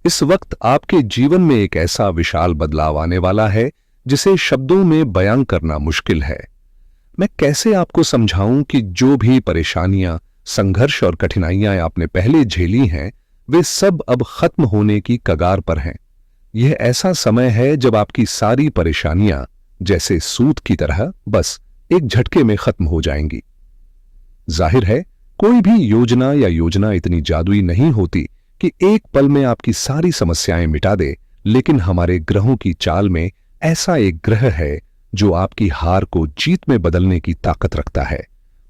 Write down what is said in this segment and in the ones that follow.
इस वक्त आपके जीवन में एक ऐसा विशाल बदलाव आने वाला है जिसे शब्दों में बयां करना मुश्किल है। मैं कैसे आपको समझाऊं कि जो भी परेशानियां, संघर्ष और कठिनाइयां आपने पहले झेली हैं, वे सब अब खत्म होने की कगार पर हैं। यह ऐसा समय है जब आपकी सारी परेशानियां जैसे सूत की तरह बस एक झटके में खत्म हो जाएंगी। जाहिर है, कोई भी योजना इतनी जादुई नहीं होती कि एक पल में आपकी सारी समस्याएं मिटा दे, लेकिन हमारे ग्रहों की चाल में ऐसा एक ग्रह है जो आपकी हार को जीत में बदलने की ताकत रखता है।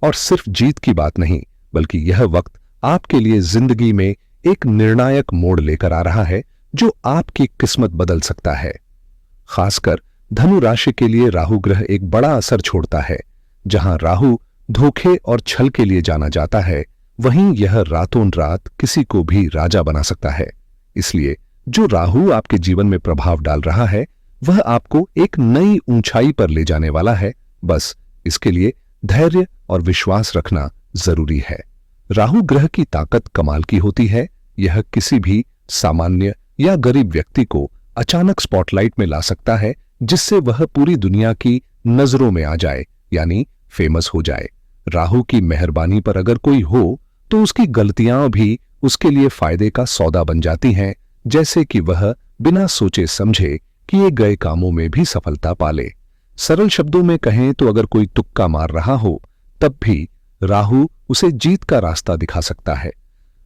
और सिर्फ जीत की बात नहीं, बल्कि यह वक्त आपके लिए जिंदगी में एक निर्णायक मोड़ लेकर आ रहा है जो आपकी किस्मत बदल सकता है। खासकर धनु राशि के लिए राहु ग्रह एक बड़ा असर छोड़ता है। जहां राहु धोखे और छल के लिए जाना जाता है, वहीं यह रातों रात किसी को भी राजा बना सकता है। इसलिए जो राहु आपके जीवन में प्रभाव डाल रहा है, वह आपको एक नई ऊंचाई पर ले जाने वाला है। बस इसके लिए धैर्य और विश्वास रखना जरूरी है। राहु ग्रह की ताकत कमाल की होती है। यह किसी भी सामान्य या गरीब व्यक्ति को अचानक स्पॉटलाइट में ला सकता है, जिससे वह पूरी दुनिया की नजरों में आ जाए, यानी फेमस हो जाए। राहु की मेहरबानी पर अगर कोई हो तो उसकी गलतियां भी उसके लिए फायदे का सौदा बन जाती हैं, जैसे कि वह बिना सोचे समझे किए गए कामों में भी सफलता पाले। सरल शब्दों में कहें तो अगर कोई तुक्का मार रहा हो, तब भी राहु उसे जीत का रास्ता दिखा सकता है।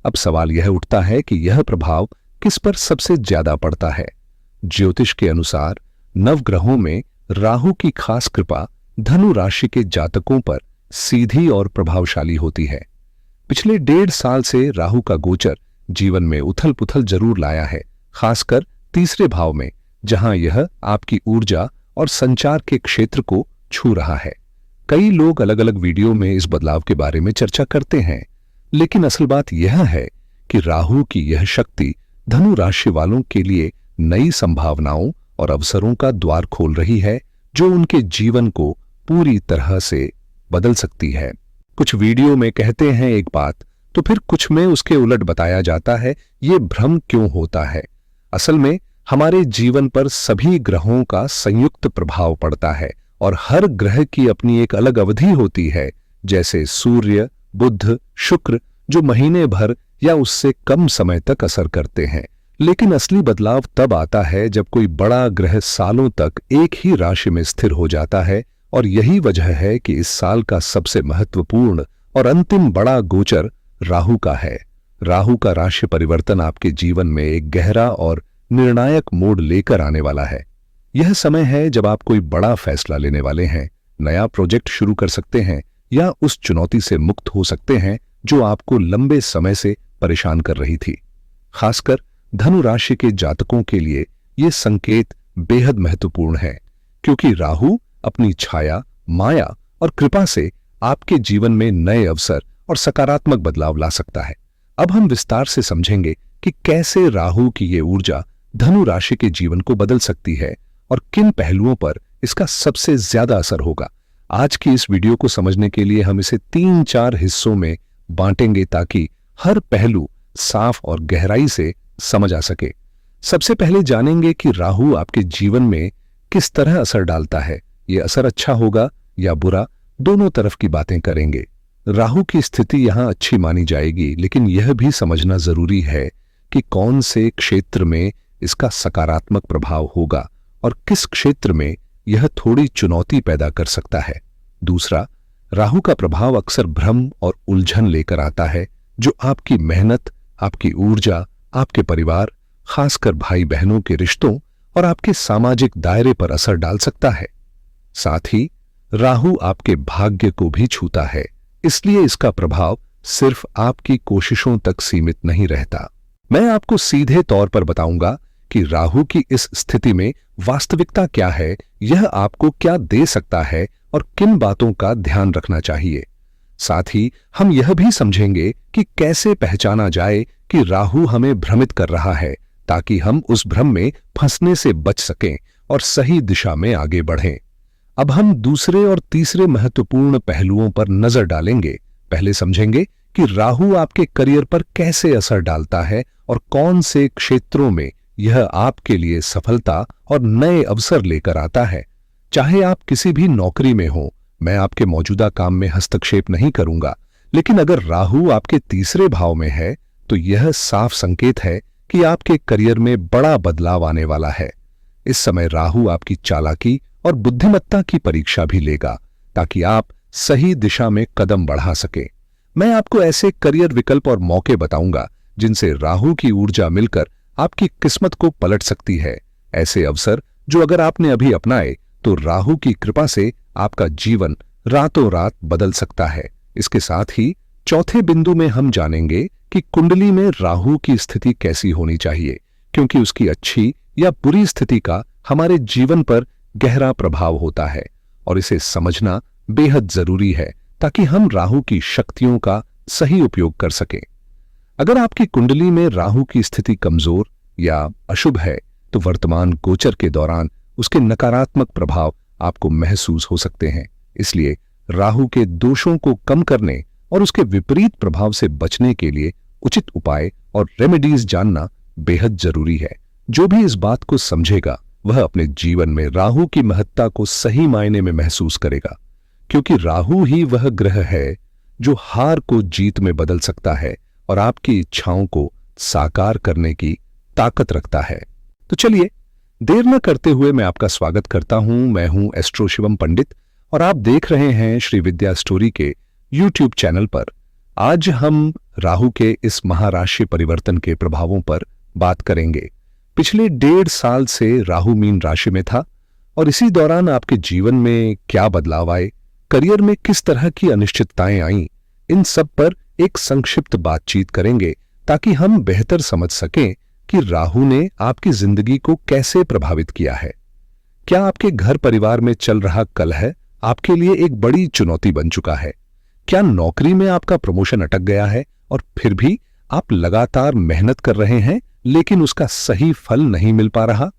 अब सवाल यह उठता है कि यह प्रभाव किस पर सबसे ज्यादा पड़ता है। ज्योतिष के अनुसार नवग्रहों में राहु की खास कृपा धनु राशि के जातकों पर सीधी और प्रभावशाली होती है। पिछले 1.5 साल से राहु का गोचर जीवन में उथल पुथल जरूर लाया है, खासकर तीसरे भाव में, जहां यह आपकी ऊर्जा और संचार के क्षेत्र को छू रहा है। कई लोग अलग अलग वीडियो में इस बदलाव के बारे में चर्चा करते हैं, लेकिन असल बात यह है कि राहु की यह शक्ति धनु राशि वालों के लिए नई संभावनाओं और अवसरों का द्वार खोल रही है, जो उनके जीवन को पूरी तरह से बदल सकती है। कुछ वीडियो में कहते हैं एक बात, तो फिर कुछ में उसके उलट बताया जाता है। ये भ्रम क्यों होता है? असल में हमारे जीवन पर सभी ग्रहों का संयुक्त प्रभाव पड़ता है और हर ग्रह की अपनी एक अलग अवधि होती है। जैसे सूर्य, बुध, शुक्र जो महीने भर या उससे कम समय तक असर करते हैं, लेकिन असली बदलाव तब आता है जब कोई बड़ा ग्रह सालों तक एक ही राशि में स्थिर हो जाता है। और यही वजह है कि इस साल का सबसे महत्वपूर्ण और अंतिम बड़ा गोचर राहु का है। राहु का राशि परिवर्तन आपके जीवन में एक गहरा और निर्णायक मोड़ लेकर आने वाला है। यह समय है जब आप कोई बड़ा फैसला लेने वाले हैं, नया प्रोजेक्ट शुरू कर सकते हैं या उस चुनौती से मुक्त हो सकते हैं जो आपको लंबे समय से परेशान कर रही थी। खासकर धनु राशि के जातकों के लिए यह संकेत बेहद महत्वपूर्ण है, क्योंकि राहु अपनी छाया, माया और कृपा से आपके जीवन में नए अवसर और सकारात्मक बदलाव ला सकता है। अब हम विस्तार से समझेंगे कि कैसे राहु की ये ऊर्जा धनु राशि के जीवन को बदल सकती है और किन पहलुओं पर इसका सबसे ज्यादा असर होगा। आज की इस वीडियो को समझने के लिए हम इसे 3-4 हिस्सों में बांटेंगे ताकि हर पहलू साफ और गहराई से समझ आ सके। सबसे पहले जानेंगे कि राहु आपके जीवन में किस तरह असर डालता है। यह असर अच्छा होगा या बुरा, दोनों तरफ की बातें करेंगे। राहु की स्थिति यहां अच्छी मानी जाएगी, लेकिन यह भी समझना जरूरी है कि कौन से क्षेत्र में इसका सकारात्मक प्रभाव होगा और किस क्षेत्र में यह थोड़ी चुनौती पैदा कर सकता है। दूसरा, राहु का प्रभाव अक्सर भ्रम और उलझन लेकर आता है, जो आपकी मेहनत, आपकी ऊर्जा, आपके परिवार, खासकर भाई बहनों के रिश्तों और आपके सामाजिक दायरे पर असर डाल सकता है। साथ ही राहु आपके भाग्य को भी छूता है, इसलिए इसका प्रभाव सिर्फ आपकी कोशिशों तक सीमित नहीं रहता। मैं आपको सीधे तौर पर बताऊंगा कि राहु की इस स्थिति में वास्तविकता क्या है, यह आपको क्या दे सकता है और किन बातों का ध्यान रखना चाहिए। साथ ही हम यह भी समझेंगे कि कैसे पहचाना जाए कि राहु हमें भ्रमित कर रहा है, ताकि हम उस भ्रम में फंसने से बच सकें और सही दिशा में आगे बढ़ें। अब हम दूसरे और तीसरे महत्वपूर्ण पहलुओं पर नजर डालेंगे। पहले समझेंगे कि राहु आपके करियर पर कैसे असर डालता है और कौन से क्षेत्रों में यह आपके लिए सफलता और नए अवसर लेकर आता है। चाहे आप किसी भी नौकरी में हो, मैं आपके मौजूदा काम में हस्तक्षेप नहीं करूंगा, लेकिन अगर राहु आपके तीसरे भाव में है तो यह साफ संकेत है कि आपके करियर में बड़ा बदलाव आने वाला है। इस समय राहु आपकी चालाकी और बुद्धिमत्ता की परीक्षा भी लेगा ताकि आप सही दिशा में कदम बढ़ा सके। मैं आपको ऐसे करियर विकल्प और मौके बताऊंगा जिनसे राहु की ऊर्जा मिलकर आपकी किस्मत को पलट सकती है। ऐसे अवसर जो अगर आपने अभी अपनाए तो राहु की कृपा से आपका जीवन रातों रात बदल सकता है। इसके साथ ही चौथे बिंदु में हम जानेंगे कि कुंडली में राहु की स्थिति कैसी होनी चाहिए, क्योंकि उसकी अच्छी या बुरी स्थिति का हमारे जीवन पर गहरा प्रभाव होता है और इसे समझना बेहद जरूरी है ताकि हम राहु की शक्तियों का सही उपयोग कर सकें। अगर आपकी कुंडली में राहु की स्थिति कमजोर या अशुभ है तो वर्तमान गोचर के दौरान उसके नकारात्मक प्रभाव आपको महसूस हो सकते हैं। इसलिए राहु के दोषों को कम करने और उसके विपरीत प्रभाव से बचने के लिए उचित उपाय और रेमेडीज जानना बेहद जरूरी है। जो भी इस बात को समझेगा वह अपने जीवन में राहु की महत्ता को सही मायने में महसूस करेगा, क्योंकि राहु ही वह ग्रह है जो हार को जीत में बदल सकता है और आपकी इच्छाओं को साकार करने की ताकत रखता है। तो चलिए देर न करते हुए मैं आपका स्वागत करता हूं। मैं हूं एस्ट्रो शिवम पंडित और आप देख रहे हैं श्री विद्या स्टोरी के YouTube चैनल पर। आज हम राहु के इस महाराशि परिवर्तन के प्रभावों पर बात करेंगे। पिछले 1.5 साल से राहु मीन राशि में था और इसी दौरान आपके जीवन में क्या बदलाव आए, करियर में किस तरह की अनिश्चितताएं आईं, इन सब पर एक संक्षिप्त बातचीत करेंगे ताकि हम बेहतर समझ सकें कि राहु ने आपकी जिंदगी को कैसे प्रभावित किया है। क्या आपके घर परिवार में चल रहा कलह आपके लिए एक बड़ी चुनौती बन चुका है? क्या नौकरी में आपका प्रमोशन अटक गया है और फिर भी आप लगातार मेहनत कर रहे हैं लेकिन उसका सही फल नहीं मिल पा रहा?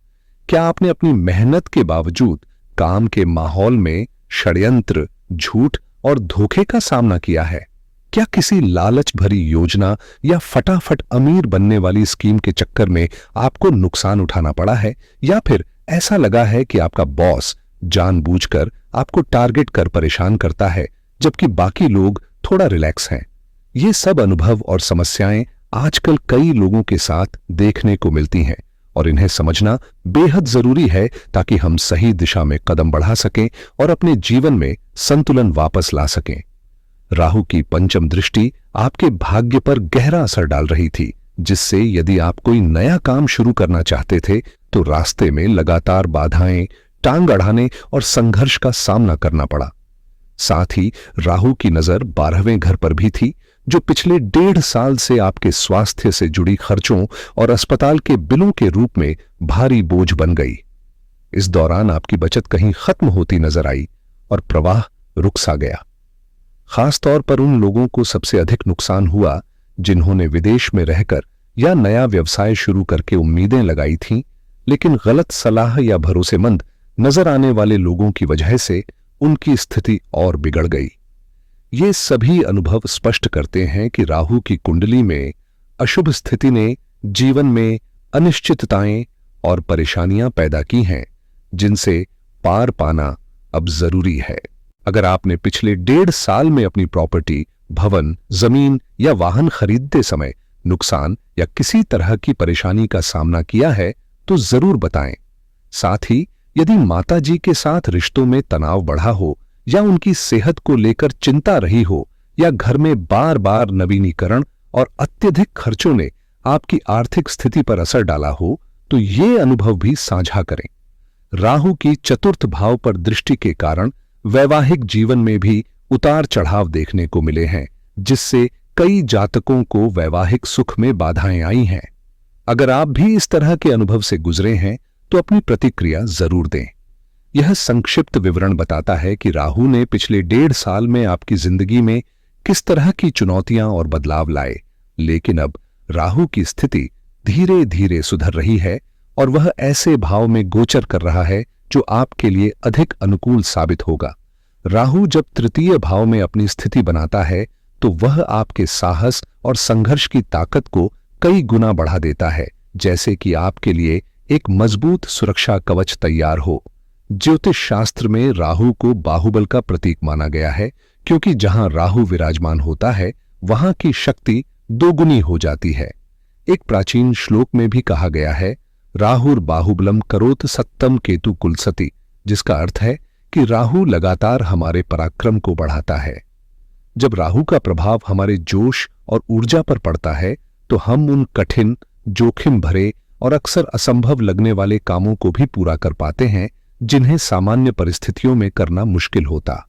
क्या आपने अपनी मेहनत के बावजूद काम के माहौल में षड्यंत्र, झूठ और धोखे का सामना किया है? क्या किसी लालच भरी योजना या फटाफट अमीर बनने वाली स्कीम के चक्कर में आपको नुकसान उठाना पड़ा है? या फिर ऐसा लगा है कि आपका बॉस जानबूझकर आपको टारगेट कर परेशान करता है जबकि बाकी लोग थोड़ा रिलैक्स हैं? ये सब अनुभव और समस्याएं आजकल कई लोगों के साथ देखने को मिलती हैं और इन्हें समझना बेहद जरूरी है ताकि हम सही दिशा में कदम बढ़ा सकें और अपने जीवन में संतुलन वापस ला सकें। राहु की पंचम दृष्टि आपके भाग्य पर गहरा असर डाल रही थी, जिससे यदि आप कोई नया काम शुरू करना चाहते थे तो रास्ते में लगातार बाधाएं, टांग अड़ाने और संघर्ष का सामना करना पड़ा। साथ ही राहु की नजर 12वें घर पर भी थी, जो पिछले 1.5 साल से आपके स्वास्थ्य से जुड़ी खर्चों और अस्पताल के बिलों के रूप में भारी बोझ बन गई। इस दौरान आपकी बचत कहीं खत्म होती नजर आई और प्रवाह रुक सा गया। खास तौर पर उन लोगों को सबसे अधिक नुकसान हुआ जिन्होंने विदेश में रहकर या नया व्यवसाय शुरू करके उम्मीदें लगाई थीं, लेकिन गलत सलाह या भरोसेमंद नजर आने वाले लोगों की वजह से उनकी स्थिति और बिगड़ गई। ये सभी अनुभव स्पष्ट करते हैं कि राहु की कुंडली में अशुभ स्थिति ने जीवन में अनिश्चितताएं और परेशानियां पैदा की हैं, जिनसे पार पाना अब जरूरी है। अगर आपने पिछले 1.5 साल में अपनी प्रॉपर्टी, भवन, जमीन या वाहन खरीदते समय नुकसान या किसी तरह की परेशानी का सामना किया है तो जरूर बताएं। साथ ही यदि माताजी के साथ रिश्तों में तनाव बढ़ा हो या उनकी सेहत को लेकर चिंता रही हो या घर में बार बार नवीनीकरण और अत्यधिक खर्चों ने आपकी आर्थिक स्थिति पर असर डाला हो तो ये अनुभव भी साझा करें। राहु की चतुर्थ भाव पर दृष्टि के कारण वैवाहिक जीवन में भी उतार चढ़ाव देखने को मिले हैं, जिससे कई जातकों को वैवाहिक सुख में बाधाएं आई हैं। अगर आप भी इस तरह के अनुभव से गुजरे हैं तो अपनी प्रतिक्रिया जरूर दें। यह संक्षिप्त विवरण बताता है कि राहु ने पिछले 1.5 साल में आपकी जिंदगी में किस तरह की चुनौतियां और बदलाव लाए, लेकिन अब राहु की स्थिति धीरे धीरे सुधर रही है और वह ऐसे भाव में गोचर कर रहा है जो आपके लिए अधिक अनुकूल साबित होगा। राहु जब तृतीय भाव में अपनी स्थिति बनाता है तो वह आपके साहस और संघर्ष की ताकत को कई गुना बढ़ा देता है, जैसे कि आपके लिए एक मजबूत सुरक्षा कवच तैयार हो। ज्योतिष शास्त्र में राहु को बाहुबल का प्रतीक माना गया है, क्योंकि जहां राहु विराजमान होता है वहां की शक्ति दोगुनी हो जाती है। एक प्राचीन श्लोक में भी कहा गया है, राहुर बाहुबलम करोत सत्तम केतु कुलसती, जिसका अर्थ है कि राहु लगातार हमारे पराक्रम को बढ़ाता है। जब राहु का प्रभाव हमारे जोश और ऊर्जा पर पड़ता है तो हम उन कठिन, जोखिम भरे और अक्सर असंभव लगने वाले कामों को भी पूरा कर पाते हैं जिन्हें सामान्य परिस्थितियों में करना मुश्किल होता।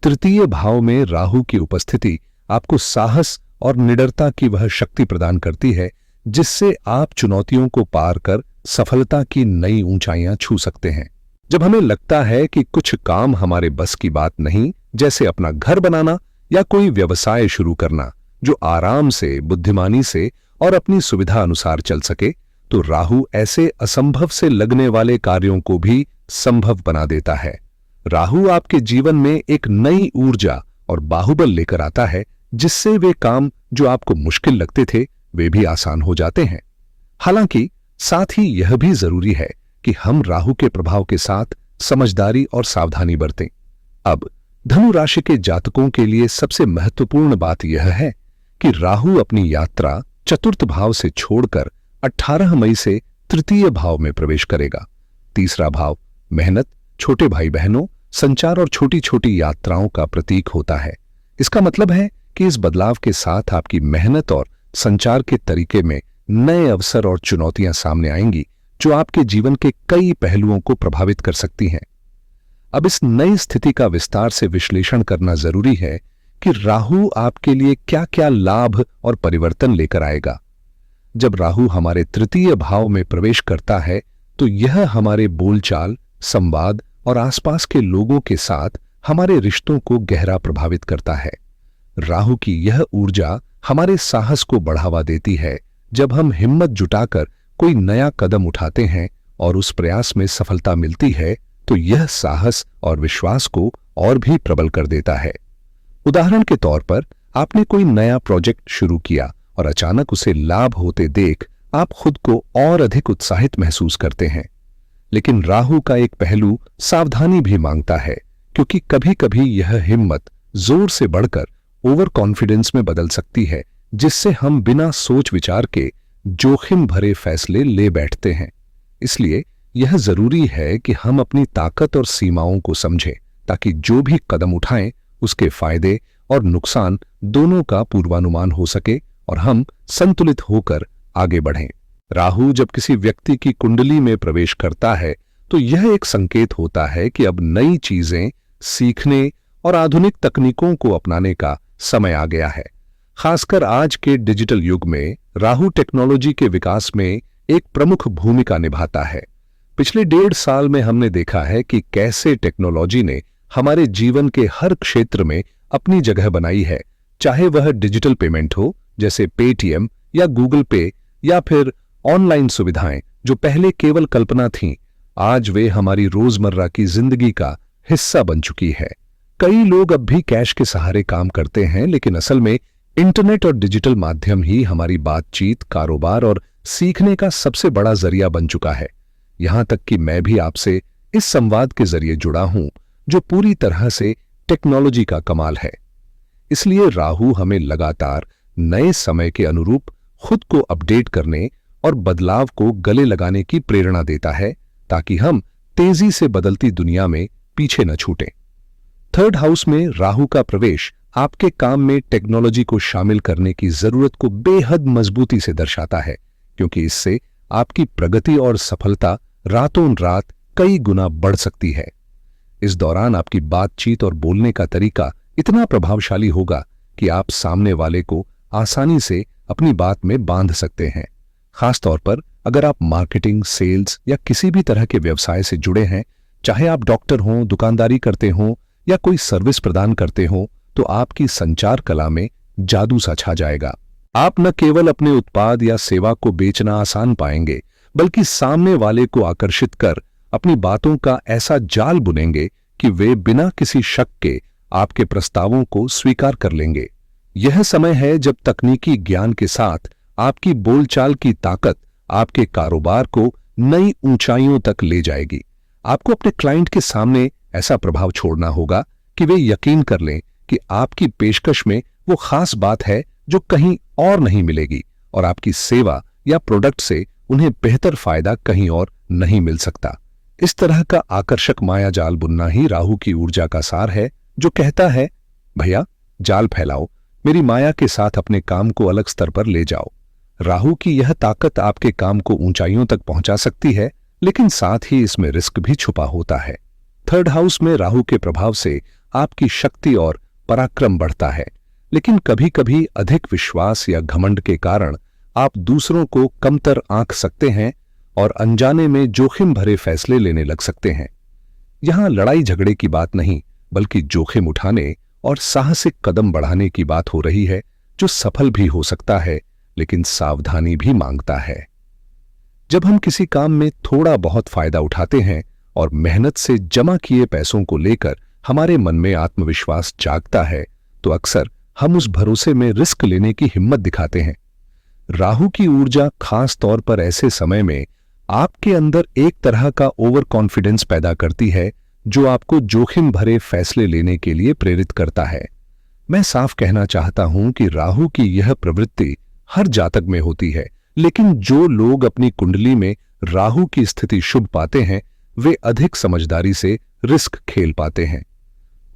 तृतीय भाव में राहु की उपस्थिति आपको साहस और निडरता की वह शक्ति प्रदान करती है जिससे आप चुनौतियों को पार कर सफलता की नई ऊंचाइयां छू सकते हैं। जब हमें लगता है कि कुछ काम हमारे बस की बात नहीं, जैसे अपना घर बनाना या कोई व्यवसाय शुरू करना जो आराम से, बुद्धिमानी से और अपनी सुविधा अनुसार चल सके, तो राहु ऐसे असंभव से लगने वाले कार्यों को भी संभव बना देता है। राहु आपके जीवन में एक नई ऊर्जा और बाहुबल लेकर आता है, जिससे वे काम जो आपको मुश्किल लगते थे वे भी आसान हो जाते हैं। हालांकि साथ ही यह भी जरूरी है कि हम राहु के प्रभाव के साथ समझदारी और सावधानी बरतें। अब धनु राशि के जातकों के लिए सबसे महत्वपूर्ण बात यह है कि राहु अपनी यात्रा चतुर्थ भाव से छोड़कर 18 मई से तृतीय भाव में प्रवेश करेगा। तीसरा भाव मेहनत, छोटे भाई बहनों, संचार और छोटी छोटी यात्राओं का प्रतीक होता है। इसका मतलब है कि इस बदलाव के साथ आपकी मेहनत और संचार के तरीके में नए अवसर और चुनौतियां सामने आएंगी जो आपके जीवन के कई पहलुओं को प्रभावित कर सकती हैं। अब इस नई स्थिति का विस्तार से विश्लेषण करना जरूरी है कि राहु आपके लिए क्या-क्या लाभ और परिवर्तन लेकर आएगा। जब राहु हमारे तृतीय भाव में प्रवेश करता है तो यह हमारे बोलचाल, संवाद और आसपास के लोगों के साथ हमारे रिश्तों को गहरा प्रभावित करता है। राहु की यह ऊर्जा हमारे साहस को बढ़ावा देती है। जब हम हिम्मत जुटाकर कोई नया कदम उठाते हैं और उस प्रयास में सफलता मिलती है तो यह साहस और विश्वास को और भी प्रबल कर देता है। उदाहरण के तौर पर आपने कोई नया प्रोजेक्ट शुरू किया और अचानक उसे लाभ होते देख आप खुद को और अधिक उत्साहित महसूस करते हैं। लेकिन राहु का एक पहलू सावधानी भी मांगता है, क्योंकि कभी-कभी यह हिम्मत जोर से बढ़कर ओवर कॉन्फिडेंस में बदल सकती है, जिससे हम बिना सोच विचार के जोखिम भरे फैसले ले बैठते हैं। इसलिए यह जरूरी है कि हम अपनी ताकत और सीमाओं को समझें, ताकि जो भी कदम उठाएं उसके फायदे और नुकसान दोनों का पूर्वानुमान हो सके और हम संतुलित होकर आगे बढ़ें। राहु जब किसी व्यक्ति की कुंडली में प्रवेश करता है तो यह एक संकेत होता है कि अब नई चीजें सीखने और आधुनिक तकनीकों को अपनाने का समय आ गया है। खासकर आज के डिजिटल युग में राहु टेक्नोलॉजी के विकास में एक प्रमुख भूमिका निभाता है। पिछले 1.5 साल में हमने देखा है कि कैसे टेक्नोलॉजी ने हमारे जीवन के हर क्षेत्र में अपनी जगह बनाई है, चाहे वह डिजिटल पेमेंट हो जैसे पेटीएम या गूगल पे, या फिर ऑनलाइन सुविधाएं जो पहले केवल कल्पना थीं, आज वे हमारी रोजमर्रा की जिंदगी का हिस्सा बन चुकी है। कई लोग अब भी कैश के सहारे काम करते हैं, लेकिन असल में इंटरनेट और डिजिटल माध्यम ही हमारी बातचीत, कारोबार और सीखने का सबसे बड़ा जरिया बन चुका है। यहां तक कि मैं भी आपसे इस संवाद के जरिए जुड़ा हूं, जो पूरी तरह से टेक्नोलॉजी का कमाल है। इसलिए राहु हमें लगातार नए समय के अनुरूप खुद को अपडेट करने और बदलाव को गले लगाने की प्रेरणा देता है, ताकि हम तेजी से बदलती दुनिया में पीछे न छूटें। 3rd हाउस में राहु का प्रवेश आपके काम में टेक्नोलॉजी को शामिल करने की जरूरत को बेहद मजबूती से दर्शाता है, क्योंकि इससे आपकी प्रगति और सफलता रातों रात कई गुना बढ़ सकती है। इस दौरान आपकी बातचीत और बोलने का तरीका इतना प्रभावशाली होगा कि आप सामने वाले को आसानी से अपनी बात में बांध सकते हैं। खासतौर पर अगर आप मार्केटिंग, सेल्स या किसी भी तरह के व्यवसाय से जुड़े हैं, चाहे आप डॉक्टर हों, दुकानदारी करते हों या कोई सर्विस प्रदान करते हों, तो आपकी संचार कला में जादू सा छा जाएगा। आप न केवल अपने उत्पाद या सेवा को बेचना आसान पाएंगे, बल्कि सामने वाले को आकर्षित कर अपनी बातों का ऐसा जाल बुनेंगे कि वे बिना किसी शक के आपके प्रस्तावों को स्वीकार कर लेंगे। यह समय है जब तकनीकी ज्ञान के साथ आपकी बोलचाल की ताकत आपके कारोबार को नई ऊंचाइयों तक ले जाएगी। आपको अपने क्लाइंट के सामने ऐसा प्रभाव छोड़ना होगा कि वे यकीन कर लें कि आपकी पेशकश में वो खास बात है जो कहीं और नहीं मिलेगी और आपकी सेवा या प्रोडक्ट से उन्हें बेहतर फायदा कहीं और नहीं मिल सकता। इस तरह का आकर्षक माया जाल बुनना ही राहु की ऊर्जा का सार है, जो कहता है, भैया जाल फैलाओ, मेरी माया के साथ अपने काम को अलग स्तर पर ले जाओ। राहु की यह ताकत आपके काम को ऊंचाइयों तक पहुंचा सकती है, लेकिन साथ ही इसमें रिस्क भी छुपा होता है। थर्ड हाउस में राहु के प्रभाव से आपकी शक्ति और पराक्रम बढ़ता है, लेकिन कभी कभी अधिक विश्वास या घमंड के कारण आप दूसरों को कमतर आंक सकते हैं और अनजाने में जोखिम भरे फैसले लेने लग सकते हैं। यहां लड़ाई झगड़े की बात नहीं, बल्कि जोखिम उठाने और साहसिक कदम बढ़ाने की बात हो रही है, जो सफल भी हो सकता है लेकिन सावधानी भी मांगता है। जब हम किसी काम में थोड़ा बहुत फायदा उठाते हैं और मेहनत से जमा किए पैसों को लेकर हमारे मन में आत्मविश्वास जागता है, तो अक्सर हम उस भरोसे में रिस्क लेने की हिम्मत दिखाते हैं। राहु की ऊर्जा खास तौर पर ऐसे समय में आपके अंदर एक तरह का ओवर कॉन्फिडेंस पैदा करती है, जो आपको जोखिम भरे फैसले लेने के लिए प्रेरित करता है। मैं साफ कहना चाहता हूं कि राहु की यह प्रवृत्ति हर जातक में होती है, लेकिन जो लोग अपनी कुंडली में राहु की स्थिति शुभ पाते हैं, वे अधिक समझदारी से रिस्क खेल पाते हैं।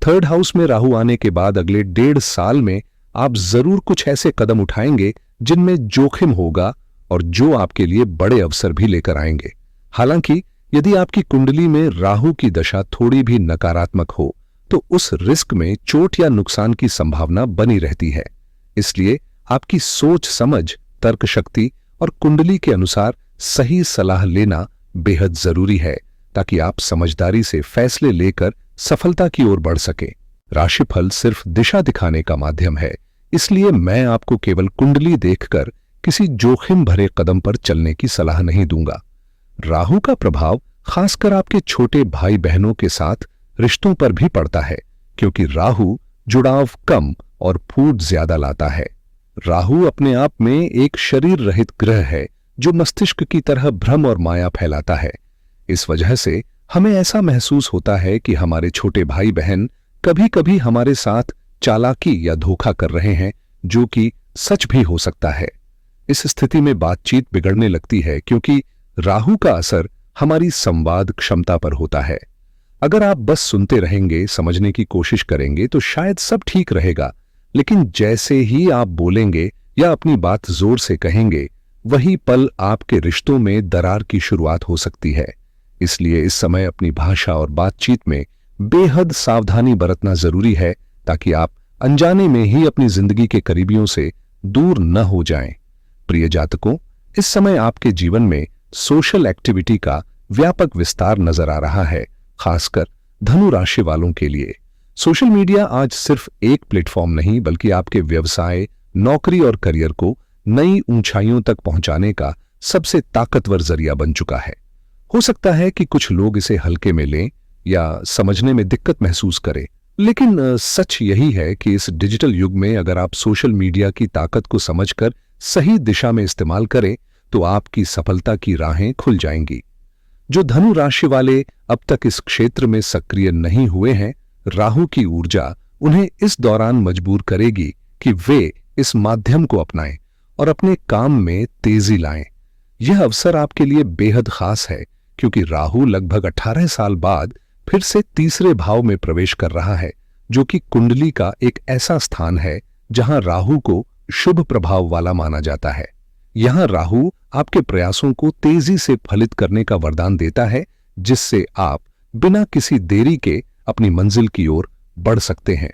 थर्ड हाउस में राहु आने के बाद अगले 1.5 साल में आप जरूर कुछ ऐसे कदम उठाएंगे जिनमें जोखिम होगा और जो आपके लिए बड़े अवसर भी लेकर आएंगे। हालांकि यदि आपकी कुंडली में राहु की दशा थोड़ी भी नकारात्मक हो, तो उस रिस्क में चोट या नुकसान की संभावना बनी रहती है। इसलिए आपकी सोच समझ, तर्क शक्ति और कुंडली के अनुसार सही सलाह लेना बेहद जरूरी है, ताकि आप समझदारी से फैसले लेकर सफलता की ओर बढ़ सकें। राशिफल सिर्फ दिशा दिखाने का माध्यम है, इसलिए मैं आपको केवल कुंडली देखकर किसी जोखिम भरे कदम पर चलने की सलाह नहीं दूंगा। राहु का प्रभाव खासकर आपके छोटे भाई बहनों के साथ रिश्तों पर भी पड़ता है, क्योंकि राहु जुड़ाव कम और फूट ज्यादा लाता है। राहु अपने आप में एक शरीर रहित ग्रह है, जो मस्तिष्क की तरह भ्रम और माया फैलाता है। इस वजह से हमें ऐसा महसूस होता है कि हमारे छोटे भाई बहन कभी कभी हमारे साथ चालाकी या धोखा कर रहे हैं, जो कि सच भी हो सकता है। इस स्थिति में बातचीत बिगड़ने लगती है, क्योंकि राहु का असर हमारी संवाद क्षमता पर होता है। अगर आप बस सुनते रहेंगे, समझने की कोशिश करेंगे, तो शायद सब ठीक रहेगा, लेकिन जैसे ही आप बोलेंगे या अपनी बात जोर से कहेंगे, वही पल आपके रिश्तों में दरार की शुरुआत हो सकती है। इसलिए इस समय अपनी भाषा और बातचीत में बेहद सावधानी बरतना जरूरी है, ताकि आप अनजाने में ही अपनी जिंदगी के करीबियों से दूर न हो जाएं। प्रिय जातकों, इस समय आपके जीवन में सोशल एक्टिविटी का व्यापक विस्तार नजर आ रहा है, खासकर धनु राशि वालों के लिए। सोशल मीडिया आज सिर्फ एक प्लेटफॉर्म नहीं, बल्कि आपके व्यवसाय, नौकरी और करियर को नई ऊंचाइयों तक पहुंचाने का सबसे ताकतवर जरिया बन चुका है। हो सकता है कि कुछ लोग इसे हल्के में लें या समझने में दिक्कत महसूस करें, लेकिन सच यही है कि इस डिजिटल युग में अगर आप सोशल मीडिया की ताकत को समझकर सही दिशा में इस्तेमाल करें, तो आपकी सफलता की राहें खुल जाएंगी। जो धनु राशि वाले अब तक इस क्षेत्र में सक्रिय नहीं हुए हैं, राहु की ऊर्जा उन्हें इस दौरान मजबूर करेगी कि वे इस माध्यम को अपनाएं और अपने काम में तेजी लाएं। यह अवसर आपके लिए बेहद खास है, क्योंकि राहु लगभग 18 साल बाद फिर से तीसरे भाव में प्रवेश कर रहा है, जो कि कुंडली का एक ऐसा स्थान है जहां राहु को शुभ प्रभाव वाला माना जाता है। यहां राहु आपके प्रयासों को तेजी से फलित करने का वरदान देता है, जिससे आप बिना किसी देरी के अपनी मंजिल की ओर बढ़ सकते हैं।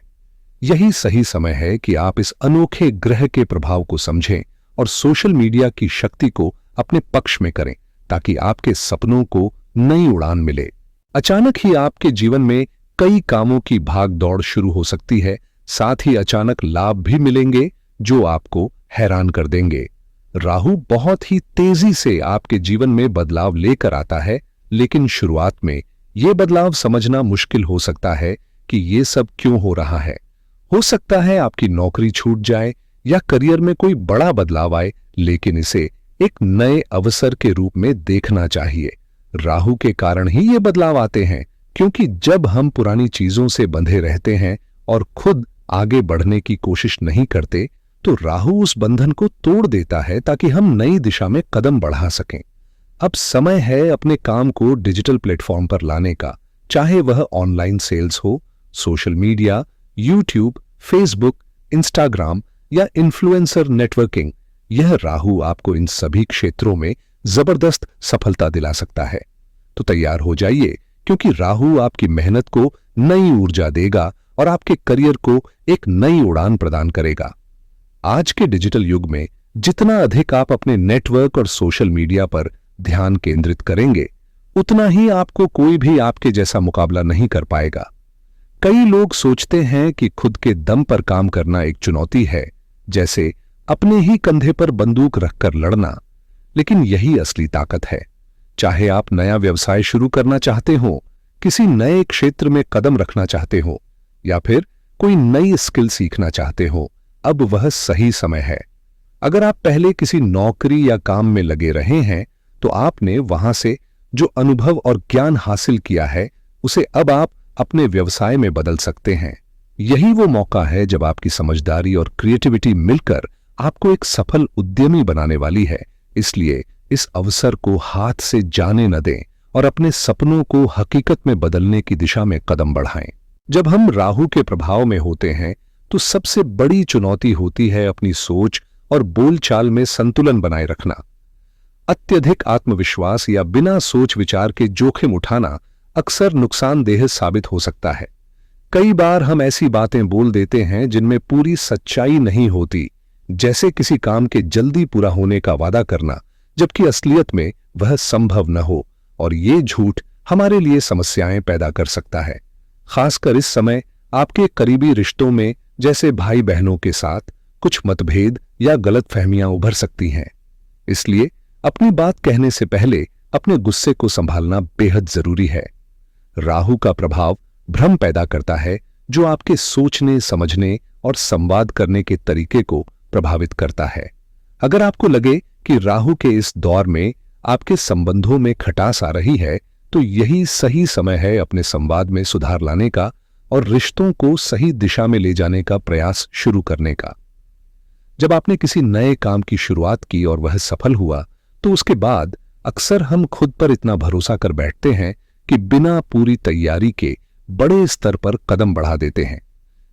यही सही समय है कि आप इस अनोखे ग्रह के प्रभाव को समझें और सोशल मीडिया की शक्ति को अपने पक्ष में करें, ताकि आपके सपनों को नई उड़ान मिले। अचानक ही आपके जीवन में कई कामों की भाग दौड़ शुरू हो सकती है, साथ ही अचानक लाभ भी मिलेंगे जो आपको हैरान कर देंगे। राहु बहुत ही तेजी से आपके जीवन में बदलाव लेकर आता है, लेकिन शुरुआत में यह बदलाव समझना मुश्किल हो सकता है कि ये सब क्यों हो रहा है। हो सकता है आपकी नौकरी छूट जाए या करियर में कोई बड़ा बदलाव आए, लेकिन इसे एक नए अवसर के रूप में देखना चाहिए। राहु के कारण ही ये बदलाव आते हैं, क्योंकि जब हम पुरानी चीजों से बंधे रहते हैं और खुद आगे बढ़ने की कोशिश नहीं करते, तो राहु उस बंधन को तोड़ देता है ताकि हम नई दिशा में कदम बढ़ा सकें। अब समय है अपने काम को डिजिटल प्लेटफॉर्म पर लाने का, चाहे वह ऑनलाइन सेल्स हो, social media, YouTube, Facebook, Instagram या इन्फ्लुएंसर नेटवर्किंग। यह राहु आपको इन सभी क्षेत्रों में जबरदस्त सफलता दिला सकता है। तो तैयार हो जाइए, क्योंकि राहु आपकी मेहनत को नई ऊर्जा देगा और आपके करियर को एक नई उड़ान प्रदान करेगा। आज के डिजिटल युग में जितना अधिक आप अपने नेटवर्क और सोशल मीडिया पर ध्यान केंद्रित करेंगे, उतना ही आपको कोई भी आपके जैसा मुकाबला नहीं कर पाएगा। कई लोग सोचते हैं कि खुद के दम पर काम करना एक चुनौती है, जैसे अपने ही कंधे पर बंदूक रखकर लड़ना, लेकिन यही असली ताकत है। चाहे आप नया व्यवसाय शुरू करना चाहते हो, किसी नए क्षेत्र में कदम रखना चाहते हो या फिर कोई नई स्किल सीखना चाहते हो, अब वह सही समय है। अगर आप पहले किसी नौकरी या काम में लगे रहे हैं, तो आपने वहां से जो अनुभव और ज्ञान हासिल किया है, उसे अब आप अपने व्यवसाय में बदल सकते हैं। यही वो मौका है जब आपकी समझदारी और क्रिएटिविटी मिलकर आपको एक सफल उद्यमी बनाने वाली है। इसलिए इस अवसर को हाथ से जाने न दें और अपने सपनों को हकीकत में बदलने की दिशा में कदम बढ़ाएं। जब हम राहु के प्रभाव में होते हैं, तो सबसे बड़ी चुनौती होती है अपनी सोच और बोलचाल में संतुलन बनाए रखना। अत्यधिक आत्मविश्वास या बिना सोच विचार के जोखिम उठाना अक्सर नुकसानदेह साबित हो सकता है। कई बार हम ऐसी बातें बोल देते हैं जिनमें पूरी सच्चाई नहीं होती, जैसे किसी काम के जल्दी पूरा होने का वादा करना, जबकि असलियत में वह संभव न हो, और ये झूठ हमारे लिए समस्याएं पैदा कर सकता है। खासकर इस समय आपके करीबी रिश्तों में, जैसे भाई बहनों के साथ, कुछ मतभेद या गलतफहमियां उभर सकती हैं। इसलिए अपनी बात कहने से पहले अपने गुस्से को संभालना बेहद जरूरी है। राहु का प्रभाव भ्रम पैदा करता है, जो आपके सोचने, समझने और संवाद करने के तरीके को प्रभावित करता है। अगर आपको लगे कि राहु के इस दौर में आपके संबंधों में खटास आ रही है, तो यही सही समय है अपने संवाद में सुधार लाने का और रिश्तों को सही दिशा में ले जाने का प्रयास शुरू करने का। जब आपने किसी नए काम की शुरुआत की और वह सफल हुआ, तो उसके बाद अक्सर हम खुद पर इतना भरोसा कर बैठते हैं कि बिना पूरी तैयारी के बड़े स्तर पर कदम बढ़ा देते हैं।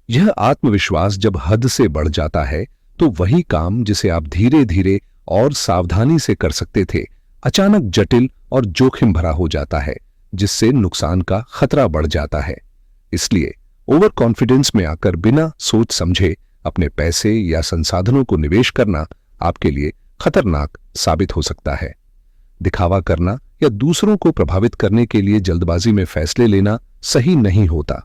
यह आत्मविश्वास जब हद से बढ़ जाता है, तो वही काम जिसे आप धीरे धीरे और सावधानी से कर सकते थे, अचानक जटिल और जोखिम भरा हो जाता है, जिससे नुकसान का खतरा बढ़ जाता है। इसलिए ओवर कॉन्फिडेंस में आकर बिना सोच समझे अपने पैसे या संसाधनों को निवेश करना आपके लिए खतरनाक साबित हो सकता है। दिखावा करना या दूसरों को प्रभावित करने के लिए जल्दबाजी में फैसले लेना सही नहीं होता।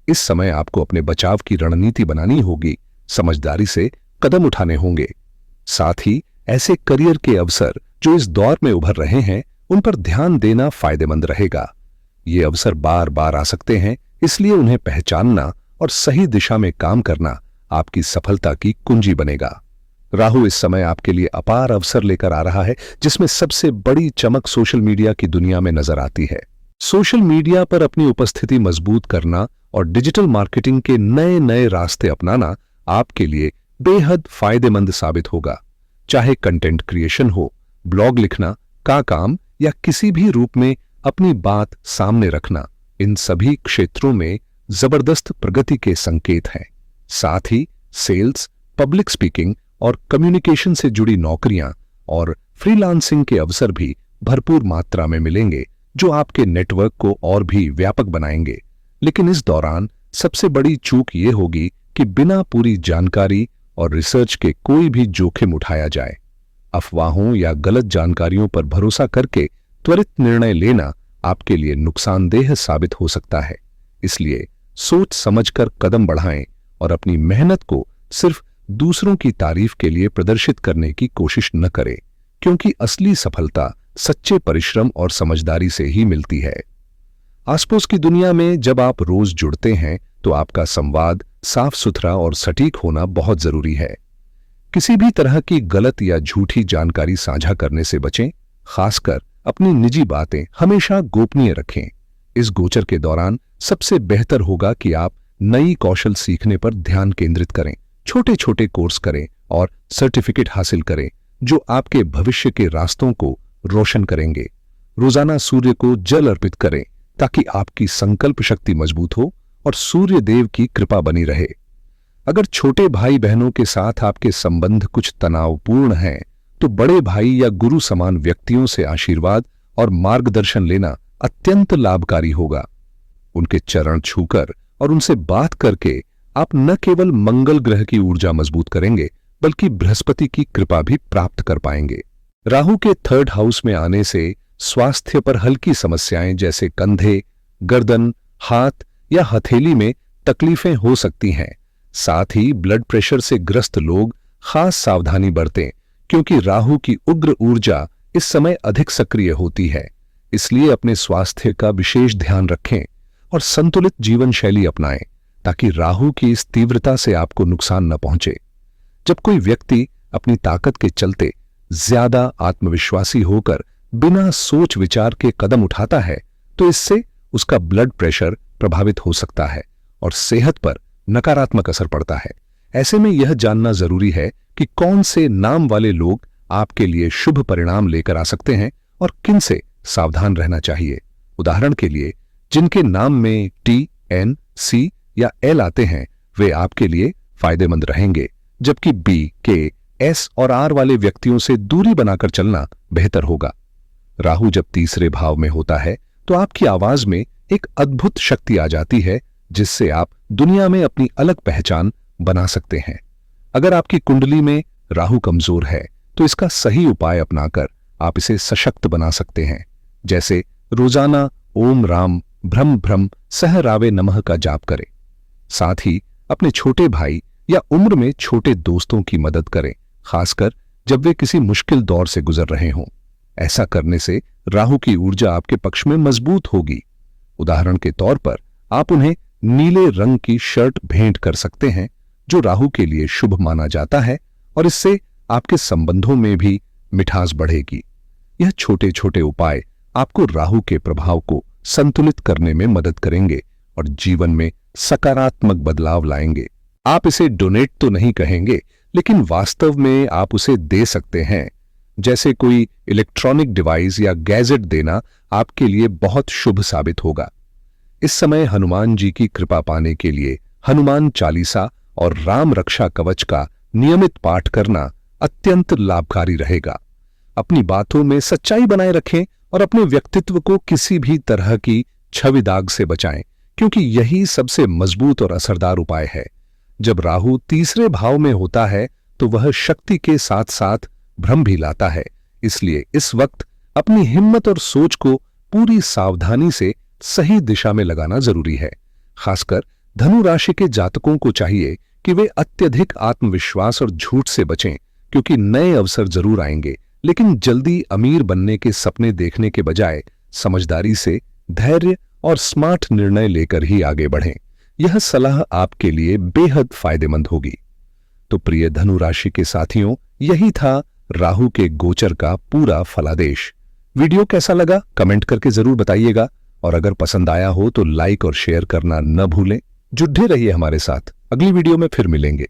इस समय आपको अपने बचाव की रणनीति बनानी होगी, समझदारी से कदम उठाने होंगे। साथ ही ऐसे करियर के अवसर जो इस दौर में उभर रहे हैं, उन पर ध्यान देना फायदेमंद रहेगा। ये अवसर बार बार आ सकते हैं, इसलिए उन्हें पहचानना और सही दिशा में काम करना आपकी सफलता की कुंजी बनेगा। राहु इस समय आपके लिए अपार अवसर लेकर आ रहा है, जिसमें सबसे बड़ी चमक सोशल मीडिया की दुनिया में नजर आती है। सोशल मीडिया पर अपनी उपस्थिति मजबूत करना और डिजिटल मार्केटिंग के नए नए रास्ते अपनाना आपके लिए बेहद फायदेमंद साबित होगा। चाहे कंटेंट क्रिएशन हो, ब्लॉग लिखना का काम या किसी भी रूप में अपनी बात सामने रखना, इन सभी क्षेत्रों में जबरदस्त प्रगति के संकेत हैं। साथ ही सेल्स, पब्लिक स्पीकिंग और कम्युनिकेशन से जुड़ी नौकरियां और फ्रीलांसिंग के अवसर भी भरपूर मात्रा में मिलेंगे, जो आपके नेटवर्क को और भी व्यापक बनाएंगे। लेकिन इस दौरान सबसे बड़ी चूक ये होगी कि बिना पूरी जानकारी और रिसर्च के कोई भी जोखिम उठाया जाए। अफवाहों या गलत जानकारियों पर भरोसा करके त्वरित निर्णय लेना आपके लिए नुकसानदेह साबित हो सकता है। इसलिए सोच समझकर कदम बढ़ाएं और अपनी मेहनत को सिर्फ दूसरों की तारीफ के लिए प्रदर्शित करने की कोशिश न करें, क्योंकि असली सफलता सच्चे परिश्रम और समझदारी से ही मिलती है। आसपास की दुनिया में जब आप रोज जुड़ते हैं, तो आपका संवाद साफ सुथरा और सटीक होना बहुत जरूरी है। किसी भी तरह की गलत या झूठी जानकारी साझा करने से बचें, खासकर अपनी निजी बातें हमेशा गोपनीय रखें। इस गोचर के दौरान सबसे बेहतर होगा कि आप नई कौशल सीखने पर ध्यान केंद्रित करें, छोटे छोटे कोर्स करें और सर्टिफिकेट हासिल करें जो आपके भविष्य के रास्तों को रोशन करेंगे। रोजाना सूर्य को जल अर्पित करें ताकि आपकी संकल्प शक्ति मजबूत हो और सूर्य देव की कृपा बनी रहे। अगर छोटे भाई बहनों के साथ आपके संबंध कुछ तनावपूर्ण हैं, तो बड़े भाई या गुरु समान व्यक्तियों से आशीर्वाद और मार्गदर्शन लेना अत्यंत लाभकारी होगा। उनके चरण छूकर और उनसे बात करके आप न केवल मंगल ग्रह की ऊर्जा मजबूत करेंगे, बल्कि बृहस्पति की कृपा भी प्राप्त कर पाएंगे। राहु के 3rd हाउस में आने से स्वास्थ्य पर हल्की समस्याएं जैसे कंधे, गर्दन, हाथ या हथेली में तकलीफें हो सकती हैं। साथ ही ब्लड प्रेशर से ग्रस्त लोग खास सावधानी बरतें, क्योंकि राहु की उग्र ऊर्जा इस समय अधिक सक्रिय होती है। इसलिए अपने स्वास्थ्य का विशेष ध्यान रखें और संतुलित जीवन शैली अपनाएं ताकि राहु की इस तीव्रता से आपको नुकसान न पहुंचे। जब कोई व्यक्ति अपनी ताकत के चलते ज्यादा आत्मविश्वासी होकर बिना सोच विचार के कदम उठाता है, तो इससे उसका ब्लड प्रेशर प्रभावित हो सकता है और सेहत पर नकारात्मक असर पड़ता है। ऐसे में यह जानना जरूरी है कि कौन से नाम वाले लोग आपके लिए शुभ परिणाम लेकर आ सकते हैं और किन से सावधान रहना चाहिए। उदाहरण के लिए, जिनके नाम में T, N, C या L आते हैं वे आपके लिए फायदेमंद रहेंगे, जबकि B, K, S और R वाले व्यक्तियों से दूरी बनाकर चलना बेहतर होगा। राहु जब तीसरे भाव में होता है तो आपकी आवाज में एक अद्भुत शक्ति आ जाती है, जिससे आप दुनिया में अपनी अलग पहचान बना सकते हैं। अगर आपकी कुंडली में राहु कमजोर है तो इसका सही उपाय अपनाकर आप इसे सशक्त बना सकते हैं। जैसे रोजाना ओम राम भ्रम भ्रम सह रावे नमः का जाप करें। साथ ही अपने छोटे भाई या उम्र में छोटे दोस्तों की मदद करें, खासकर जब वे किसी मुश्किल दौर से गुजर रहे हों। ऐसा करने से राहु की ऊर्जा आपके पक्ष में मजबूत होगी। उदाहरण के तौर पर आप उन्हें नीले रंग की शर्ट भेंट कर सकते हैं, जो राहु के लिए शुभ माना जाता है, और इससे आपके संबंधों में भी मिठास बढ़ेगी। यह छोटे छोटे उपाय आपको राहु के प्रभाव को संतुलित करने में मदद करेंगे और जीवन में सकारात्मक बदलाव लाएंगे। आप इसे डोनेट तो नहीं कहेंगे, लेकिन वास्तव में आप उसे दे सकते हैं। जैसे कोई इलेक्ट्रॉनिक डिवाइस या गैजेट देना आपके लिए बहुत शुभ साबित होगा। इस समय हनुमान जी की कृपा पाने के लिए हनुमान चालीसा और राम रक्षा कवच का नियमित पाठ करना अत्यंत लाभकारी रहेगा। अपनी बातों में सच्चाई बनाए रखें और अपने व्यक्तित्व को किसी भी तरह की छवि दाग से बचाएं, क्योंकि यही सबसे मजबूत और असरदार उपाय है। जब राहु तीसरे भाव में होता है तो वह शक्ति के साथ साथ भ्रम भी लाता है। इसलिए इस वक्त अपनी हिम्मत और सोच को पूरी सावधानी से सही दिशा में लगाना जरूरी है। खासकर धनु राशि के जातकों को चाहिए कि वे अत्यधिक आत्मविश्वास और झूठ से बचें, क्योंकि नए अवसर जरूर आएंगे, लेकिन जल्दी अमीर बनने के सपने देखने के बजाय समझदारी से धैर्य और स्मार्ट निर्णय लेकर ही आगे बढ़ें। यह सलाह आपके लिए बेहद फायदेमंद होगी। तो प्रिय धनु राशि के साथियों, यही था राहु के गोचर का पूरा फलादेश। वीडियो कैसा लगा कमेंट करके जरूर बताइएगा, और अगर पसंद आया हो तो लाइक और शेयर करना न भूलें। जुड़े रहिए हमारे साथ, अगली वीडियो में फिर मिलेंगे।